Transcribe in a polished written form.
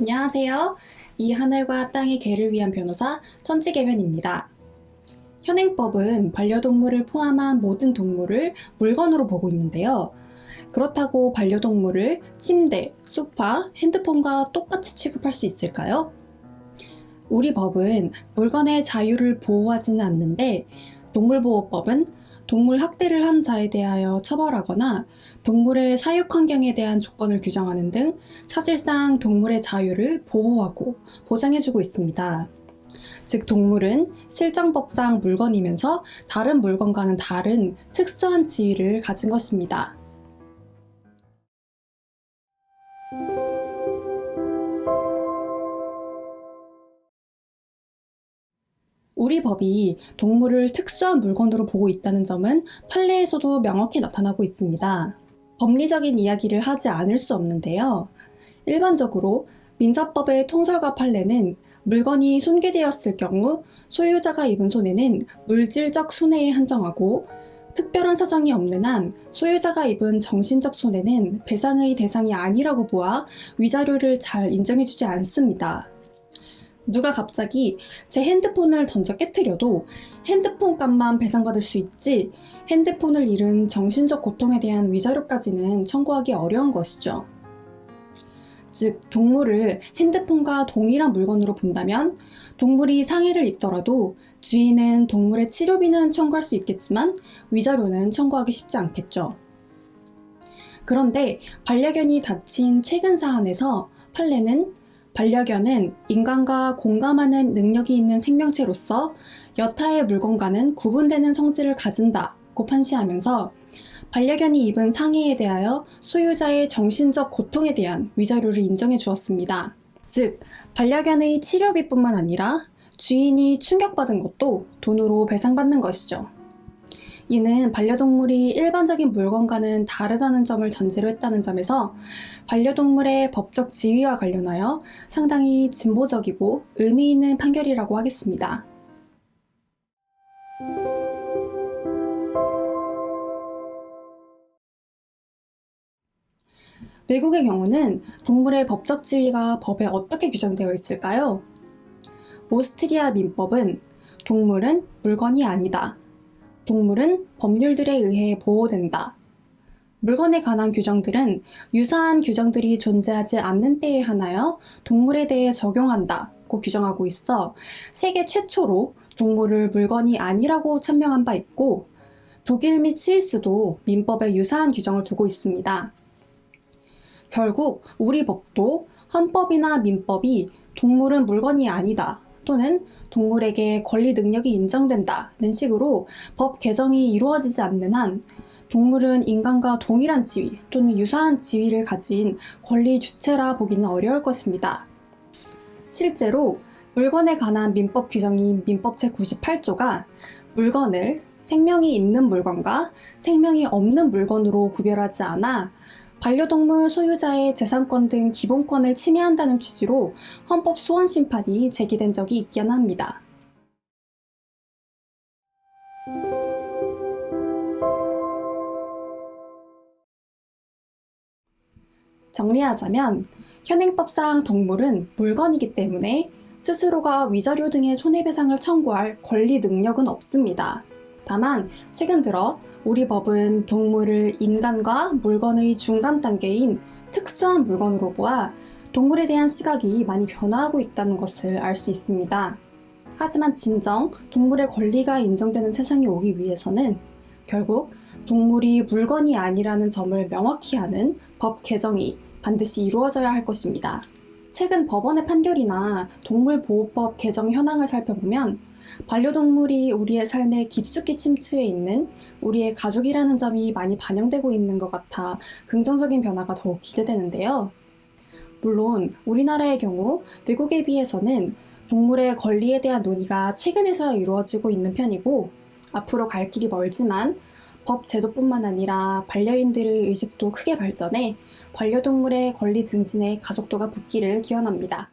안녕하세요. 이 하늘과 땅의 개를 위한 변호사 천지개변입니다. 현행법은 반려동물을 포함한 모든 동물을 물건으로 보고 있는데요. 그렇다고 반려동물을 침대, 소파, 핸드폰과 똑같이 취급할 수 있을까요? 우리 법은 물건의 자유를 보호하지는 않는데 동물보호법은 동물 학대를 한 자에 대하여 처벌하거나 동물의 사육 환경에 대한 조건을 규정하는 등 사실상 동물의 자유를 보호하고 보장해주고 있습니다. 즉 동물은 실정법상 물건이면서 다른 물건과는 다른 특수한 지위를 가진 것입니다. 우리 법이 동물을 특수한 물건으로 보고 있다는 점은 판례에서도 명확히 나타나고 있습니다. 법리적인 이야기를 하지 않을 수 없는데요. 일반적으로 민사법의 통설과 판례는 물건이 손괴되었을 경우 소유자가 입은 손해는 물질적 손해에 한정하고 특별한 사정이 없는 한 소유자가 입은 정신적 손해는 배상의 대상이 아니라고 보아 위자료를 잘 인정해주지 않습니다. 누가 갑자기 제 핸드폰을 던져 깨뜨려도 핸드폰 값만 배상받을 수 있지 핸드폰을 잃은 정신적 고통에 대한 위자료까지는 청구하기 어려운 것이죠. 즉 동물을 핸드폰과 동일한 물건으로 본다면 동물이 상해를 입더라도 주인은 동물의 치료비는 청구할 수 있겠지만 위자료는 청구하기 쉽지 않겠죠. 그런데 반려견이 다친 최근 사안에서 판례는 반려견은 인간과 공감하는 능력이 있는 생명체로서 여타의 물건과는 구분되는 성질을 가진다고 판시하면서 반려견이 입은 상해에 대하여 소유자의 정신적 고통에 대한 위자료를 인정해 주었습니다. 즉, 반려견의 치료비뿐만 아니라 주인이 충격받은 것도 돈으로 배상받는 것이죠. 이는 반려동물이 일반적인 물건과는 다르다는 점을 전제로 했다는 점에서 반려동물의 법적 지위와 관련하여 상당히 진보적이고 의미 있는 판결이라고 하겠습니다. 외국의 경우는 동물의 법적 지위가 법에 어떻게 규정되어 있을까요? 오스트리아 민법은 동물은 물건이 아니다. 동물은 법률들에 의해 보호된다. 물건에 관한 규정들은 유사한 규정들이 존재하지 않는 때에 한하여 동물에 대해 적용한다고 규정하고 있어 세계 최초로 동물을 물건이 아니라고 천명한 바 있고 독일 및 스위스도 민법에 유사한 규정을 두고 있습니다. 결국 우리 법도 헌법이나 민법이 동물은 물건이 아니다 또는 동물에게 권리 능력이 인정된다는 식으로 법 개정이 이루어지지 않는 한 동물은 인간과 동일한 지위 또는 유사한 지위를 가진 권리 주체라 보기는 어려울 것입니다. 실제로 물건에 관한 민법 규정인 민법 제98조가 물건을 생명이 있는 물건과 생명이 없는 물건으로 구별하지 않아 반려동물 소유자의 재산권 등 기본권을 침해한다는 취지로 헌법 소원 심판이 제기된 적이 있긴 합니다. 정리하자면 현행법상 동물은 물건이기 때문에 스스로가 위자료 등의 손해배상을 청구할 권리 능력은 없습니다. 다만 최근 들어 우리 법은 동물을 인간과 물건의 중간 단계인 특수한 물건으로 보아 동물에 대한 시각이 많이 변화하고 있다는 것을 알 수 있습니다. 하지만 진정 동물의 권리가 인정되는 세상이 오기 위해서는 결국 동물이 물건이 아니라는 점을 명확히 하는 법 개정이 반드시 이루어져야 할 것입니다. 최근 법원의 판결이나 동물보호법 개정 현황을 살펴보면 반려동물이 우리의 삶에 깊숙이 침투해 있는 우리의 가족이라는 점이 많이 반영되고 있는 것 같아 긍정적인 변화가 더욱 기대되는데요. 물론 우리나라의 경우 외국에 비해서는 동물의 권리에 대한 논의가 최근에서야 이루어지고 있는 편이고 앞으로 갈 길이 멀지만 법 제도뿐만 아니라 반려인들의 의식도 크게 발전해 반려동물의 권리 증진에 가속도가 붙기를 기원합니다.